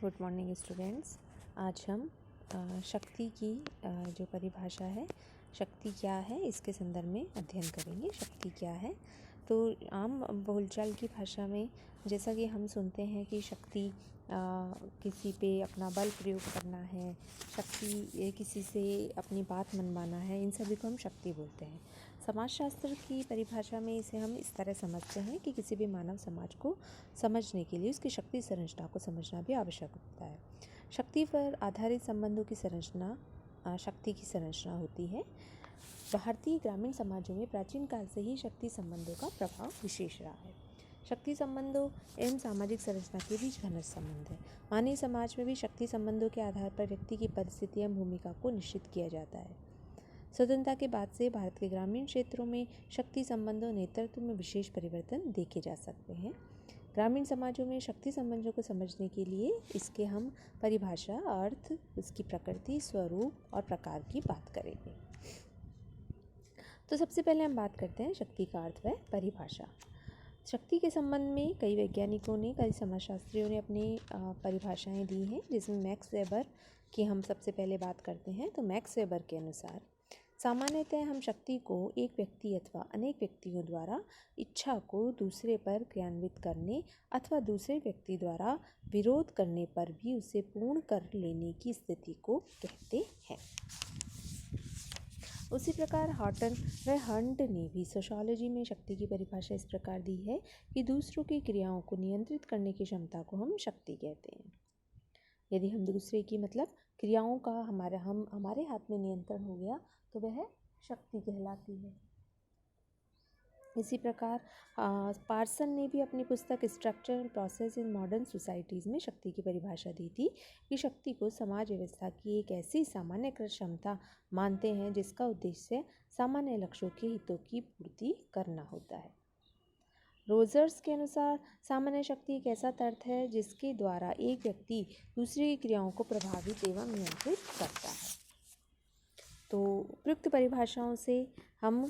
Good morning students. आज हम शक्ति की जो परिभाषा है, शक्ति क्या है, इसके संदर्भ में अध्ययन करेंगे। शक्ति क्या है, तो आम बोलचाल की भाषा में जैसा कि हम सुनते हैं कि शक्ति किसी पे अपना बल प्रयोग करना है, शक्ति किसी से अपनी बात मनवाना है, इन सभी को हम शक्ति बोलते हैं। समाजशास्त्र की परिभाषा में इसे हम इस तरह समझते हैं कि किसी भी मानव समाज को समझने के लिए उसकी शक्ति संरचना को समझना भी आवश्यक होता है। शक्ति पर आधारित संबंधों की संरचना शक्ति की संरचना होती है। भारतीय ग्रामीण समाजों में प्राचीन काल से ही शक्ति संबंधों का प्रभाव विशेष रहा है। शक्ति संबंधों एवं सामाजिक संरचना के बीच घनिष्ठ संबंध है। मानवीय समाज में भी शक्ति संबंधों के आधार पर व्यक्ति की परिस्थिति एवं भूमिका को निश्चित किया जाता है। स्वतंत्रता के बाद से भारत के ग्रामीण क्षेत्रों में शक्ति संबंधों नेतृत्व में विशेष परिवर्तन देखे जा सकते हैं। ग्रामीण समाजों में शक्ति संबंधों को समझने के लिए इसके हम परिभाषा, अर्थ, उसकी प्रकृति, स्वरूप और प्रकार की बात करेंगे। तो सबसे पहले हम बात करते हैं शक्ति का अर्थ व परिभाषा। शक्ति के संबंध में कई वैज्ञानिकों ने, कई समाजशास्त्रियों ने अपनी परिभाषाएं दी हैं, जिसमें मैक्स वेबर की हम सबसे पहले बात करते हैं। तो मैक्स वेबर के अनुसार सामान्यतः हम शक्ति को एक व्यक्ति अथवा अनेक व्यक्तियों द्वारा इच्छा को दूसरे पर क्रियान्वित करने अथवा दूसरे व्यक्ति द्वारा विरोध करने पर भी उसे पूर्ण कर लेने की स्थिति को कहते हैं। उसी प्रकार हॉटन व हंट ने भी सोशियोलॉजी में शक्ति की परिभाषा इस प्रकार दी है कि दूसरों की क्रियाओं को नियंत्रित करने की क्षमता को हम शक्ति कहते हैं। यदि हम दूसरे की क्रियाओं का हमारे हाथ में नियंत्रण हो गया तो वह शक्ति कहलाती है। इसी प्रकार पार्सन ने भी अपनी पुस्तक structure and process in modern societies में शक्ति की परिभाषा दी थी कि शक्ति को समाज व्यवस्था की एक ऐसी सामान्यकृत क्षमता मानते हैं जिसका उद्देश्य सामान्य लक्ष्यों के हितों की पूर्ति करना होता है। रोजर्स के अनुसार सामान्य शक्ति एक ऐसा तर्क है जिसके द्वारा एक व्यक्ति दूसरी की क्रियाओं को प्रभावित एवं नियंत्रित करता है। तो उपयुक्त परिभाषाओं से हम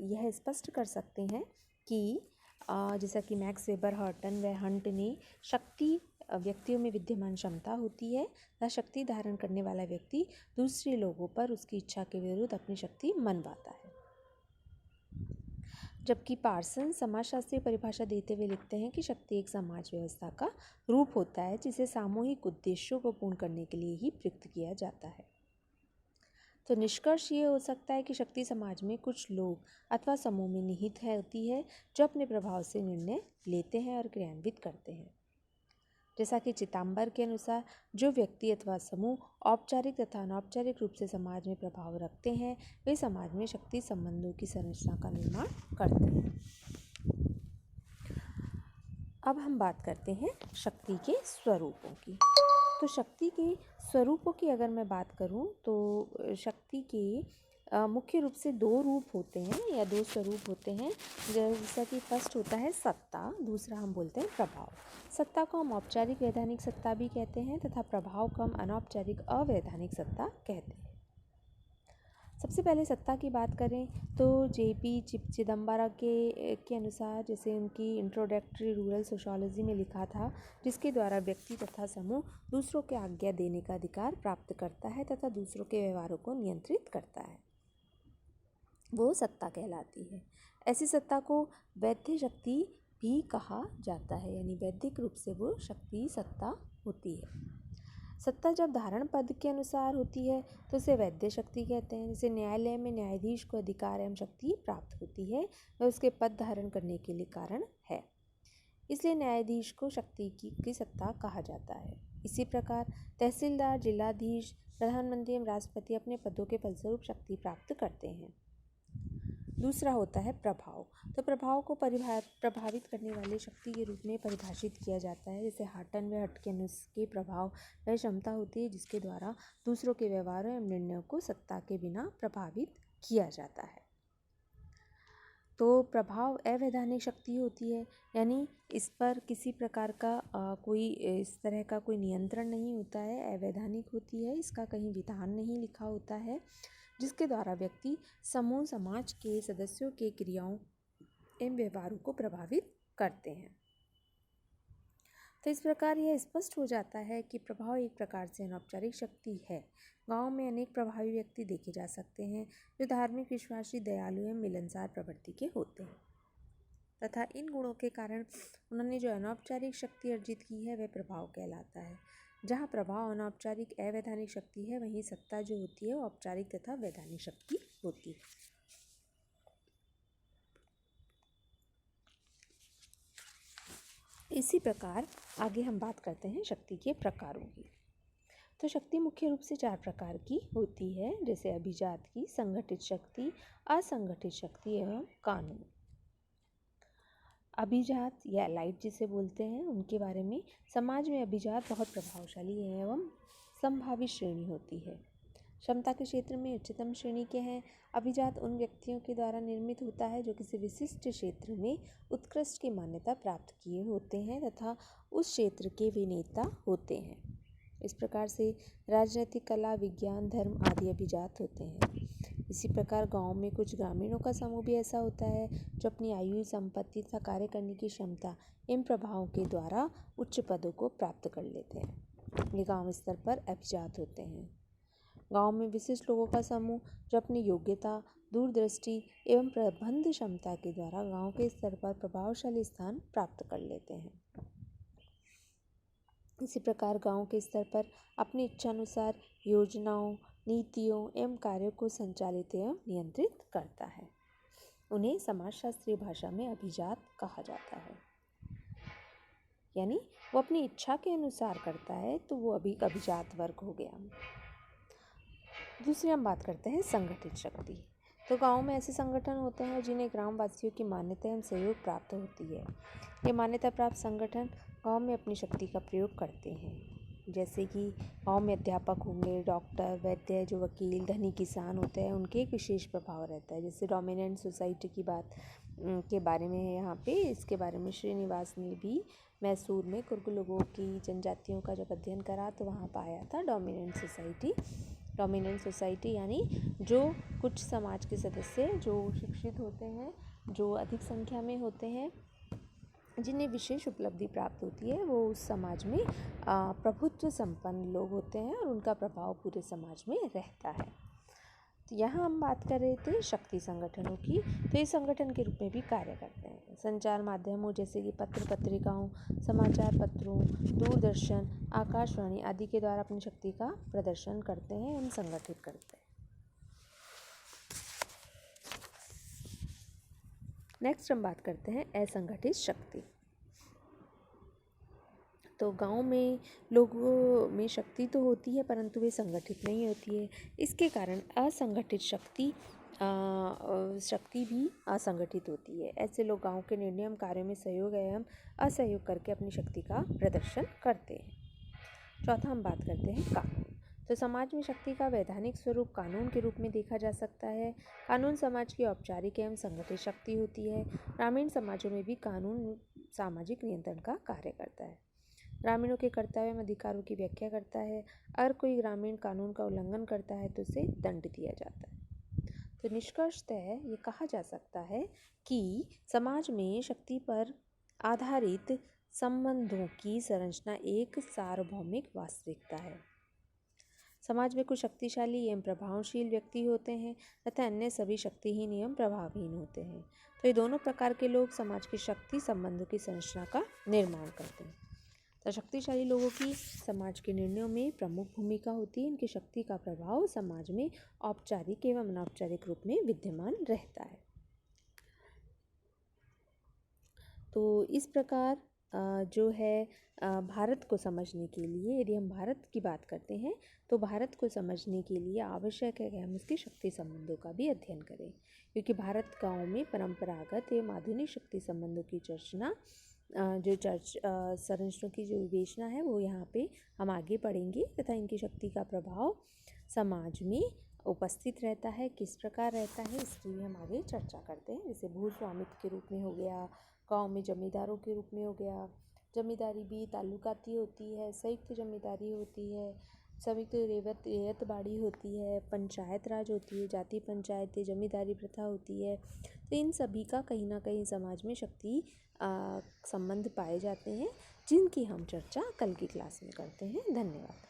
यह स्पष्ट कर सकते हैं कि जैसा कि मैक्स वेबर, हॉटन व हंट ने शक्ति व्यक्तियों में विद्यमान क्षमता होती है तथा शक्ति धारण करने वाला व्यक्ति दूसरे लोगों पर उसकी इच्छा के विरुद्ध अपनी शक्ति मनवाता है। जबकि पार्सन समाजशास्त्रीय परिभाषा देते हुए लिखते हैं कि शक्ति एक समाज व्यवस्था का रूप होता है जिसे सामूहिक उद्देश्यों को पूर्ण करने के लिए ही प्रयुक्त किया जाता है। तो निष्कर्ष ये हो सकता है कि शक्ति समाज में कुछ लोग अथवा समूह में निहित होती है जो अपने प्रभाव से निर्णय लेते हैं और क्रियान्वित करते हैं। जैसा कि चिदंबर के अनुसार जो व्यक्ति अथवा समूह औपचारिक तथा अनौपचारिक रूप से समाज में प्रभाव रखते हैं वे समाज में शक्ति संबंधों की संरचना का निर्माण करते हैं। अब हम बात करते हैं शक्ति के स्वरूपों की। तो शक्ति के स्वरूपों की अगर मैं बात करूं तो शक्ति के मुख्य रूप से दो रूप होते हैं या दो स्वरूप होते हैं। जैसा कि फर्स्ट होता है सत्ता, दूसरा हम बोलते हैं प्रभाव। सत्ता को हम औपचारिक वैधानिक सत्ता भी कहते हैं तथा प्रभाव को हम अनौपचारिक अवैधानिक सत्ता कहते हैं। सबसे पहले सत्ता की बात करें तो जेपी चिदंबरा के अनुसार, जैसे उनकी इंट्रोडक्टरी रूरल सोशियोलॉजी में लिखा था, जिसके द्वारा व्यक्ति तथा समूह दूसरों के आज्ञा देने का अधिकार प्राप्त करता है तथा दूसरों के व्यवहारों को नियंत्रित करता है, वो सत्ता कहलाती है। ऐसी सत्ता को वैध शक्ति भी कहा जाता है, यानी वैधिक रूप से वो शक्ति सत्ता होती है। सत्ता जब धारण पद के अनुसार होती है तो उसे वैध शक्ति कहते हैं। जैसे न्यायालय में न्यायाधीश को अधिकार एवं शक्ति प्राप्त होती है, वह उसके पद धारण करने के लिए कारण है, इसलिए न्यायाधीश को शक्ति की सत्ता कहा जाता है। इसी प्रकार तहसीलदार, जिलाधीश, प्रधानमंत्री एवं राष्ट्रपति अपने पदों के फलस्वरूप शक्ति प्राप्त करते हैं। दूसरा होता है प्रभाव। तो प्रभाव को प्रभावित करने वाले शक्ति के रूप में परिभाषित किया जाता है। जैसे हॉटन व हटकिन के प्रभाव वह क्षमता होती है जिसके द्वारा दूसरों के व्यवहारों एवं निर्णयों को सत्ता के बिना प्रभावित किया जाता है। तो प्रभाव अवैधानिक शक्ति होती है, यानी इस पर किसी प्रकार का कोई इस तरह का कोई नियंत्रण नहीं होता है, अवैधानिक होती है, इसका कहीं विधान नहीं लिखा होता है, जिसके द्वारा व्यक्ति समूह समाज के सदस्यों के क्रियाओं एवं व्यवहारों को प्रभावित करते हैं। तो इस प्रकार यह स्पष्ट हो जाता है कि प्रभाव एक प्रकार से अनौपचारिक शक्ति है। गांव में अनेक प्रभावी व्यक्ति देखे जा सकते हैं जो धार्मिक, विश्वासी, दयालु एवं मिलनसार प्रवृत्ति के होते हैं तथा इन गुणों के कारण उन्होंने जो अनौपचारिक शक्ति अर्जित की है वह प्रभाव कहलाता है। जहाँ प्रभाव अनौपचारिक अवैधानिक शक्ति है, वहीं सत्ता जो होती है वो औपचारिक तथा वैधानिक शक्ति होती है। इसी प्रकार आगे हम बात करते हैं शक्ति के प्रकारों की। तो शक्ति मुख्य रूप से 4 प्रकार की होती है, जैसे अभिजात की, संगठित शक्ति, असंगठित शक्ति एवं कानून। अभिजात या लाइट जिसे बोलते हैं, उनके बारे में समाज में अभिजात बहुत प्रभावशाली एवं संभावी श्रेणी होती है। क्षमता के क्षेत्र में उच्चतम श्रेणी के हैं। अभिजात उन व्यक्तियों के द्वारा निर्मित होता है जो किसी विशिष्ट क्षेत्र में उत्कृष्ट की मान्यता प्राप्त किए होते हैं तथा उस क्षेत्र के विनेता होते हैं। इस प्रकार से राजनीतिक, कला, विज्ञान, धर्म आदि अभिजात होते हैं। इसी प्रकार गांव में कुछ ग्रामीणों का समूह भी ऐसा होता है जो अपनी आयु, संपत्ति तथा कार्य करने की क्षमता इन प्रभावों के द्वारा उच्च पदों को प्राप्त कर लेते हैं। ये गांव स्तर पर अभिजात होते हैं। गांव में विशिष्ट लोगों का समूह जो अपनी योग्यता, दूरदृष्टि एवं प्रबंध क्षमता के द्वारा गांव के स्तर पर प्रभावशाली स्थान प्राप्त कर लेते हैं। इसी प्रकार गांव के स्तर पर अपनी इच्छानुसार योजनाओं, नीतियों एवं कार्यों को संचालित एवं नियंत्रित करता है। उन्हें समाजशास्त्रीय भाषा में अभिजात कहा जाता है। यानी वो अपनी इच्छा के अनुसार करता है तो वो अभिजात वर्ग हो गया। दूसरी हम बात करते हैं संगठित शक्ति। तो गांव में ऐसे संगठन होते हैं जिन्हें ग्रामवासियों की मान्यता एवं सहयोग प्राप्त होती है। ये मान्यता प्राप्त संगठन गांव में अपनी शक्ति का प्रयोग करते हैं। जैसे कि गांव में अध्यापक होंगे, डॉक्टर, वैद्य, जो वकील, धनी किसान होते हैं, उनके एक विशेष प्रभाव रहता है। जैसे डोमिनेंट सोसाइटी की बात के बारे में है यहाँ पे। इसके बारे में श्रीनिवास ने भी मैसूर में कुर्ग लोगों की जनजातियों का जब अध्ययन करा तो वहाँ पाया था डोमिनेंट सोसाइटी। डोमिनेंट सोसाइटी यानी जो कुछ समाज के सदस्य जो शिक्षित होते हैं, जो अधिक संख्या में होते हैं, जिन्हें विशेष उपलब्धि प्राप्त होती है, वो उस समाज में प्रभुत्व संपन्न लोग होते हैं और उनका प्रभाव पूरे समाज में रहता है। तो यहाँ हम बात कर रहे थे शक्ति संगठनों की। तो ये संगठन के रूप में भी कार्य करते हैं। संचार माध्यमों जैसे कि पत्र पत्रिकाओं, समाचार पत्रों, दूरदर्शन, आकाशवाणी आदि के द्वारा अपनी शक्ति का प्रदर्शन करते हैं एवं संगठित करते हैं। नेक्स्ट हम बात करते हैं असंगठित शक्ति। तो गांव में लोगों में शक्ति तो होती है परंतु वे संगठित नहीं होती है। इसके कारण असंगठित शक्ति भी असंगठित होती है। ऐसे लोग गांव के निर्णय एवं कार्यों में सहयोग एवं असहयोग करके अपनी शक्ति का प्रदर्शन करते हैं। चौथा हम बात करते हैं कानून। तो समाज में शक्ति का वैधानिक स्वरूप कानून के रूप में देखा जा सकता है। कानून समाज की औपचारिक एवं संगठित शक्ति होती है। ग्रामीण समाजों में भी कानून सामाजिक नियंत्रण का कार्य करता है। ग्रामीणों के कर्तव्य एवं अधिकारों की व्याख्या करता है। अगर कोई ग्रामीण कानून का उल्लंघन करता है तो उसे दंड दिया जाता है। तो निष्कर्षतः ये कहा जा सकता है कि समाज में शक्ति पर आधारित संबंधों की संरचना एक सार्वभौमिक वास्तविकता है। समाज में कुछ शक्तिशाली एवं प्रभावशील व्यक्ति होते हैं तथा अन्य सभी शक्तिहीन एवं प्रभावहीन होते हैं। तो ये दोनों प्रकार के लोग समाज के शक्ति संबंधों की संरचना का निर्माण करते हैं। तो शक्तिशाली लोगों की समाज के निर्णयों में प्रमुख भूमिका होती है। इनकी शक्ति का प्रभाव समाज में औपचारिक एवं अनौपचारिक रूप में विद्यमान रहता है। तो इस प्रकार जो है भारत को समझने के लिए, यदि हम भारत की बात करते हैं तो भारत को समझने के लिए आवश्यक है कि हम उसके शक्ति संबंधों का भी अध्ययन करें, क्योंकि भारत गाँव में परंपरागत एवं आधुनिक शक्ति संबंधों की चर्चा संरचनाओं की जो विवेचना है वो यहाँ पे हम आगे पढ़ेंगे तथा इनकी शक्ति का प्रभाव समाज में उपस्थित रहता है, किस प्रकार रहता है, इसकी भी हम आगे चर्चा करते हैं। जैसे भूस्वामित्व के रूप में हो गया, गांव में जमींदारों के रूप में हो गया। जमींदारी भी ताल्लुकाती होती है, संयुक्त जमींदारी होती है, संयुक्त रैयत बाड़ी होती है, पंचायत राज होती है, जाति पंचायतें, जमींदारी प्रथा होती है तो इन सभी का कहीं ना कहीं समाज में शक्ति संबंध पाए जाते हैं, जिनकी हम चर्चा कल की क्लास में करते हैं। धन्यवाद।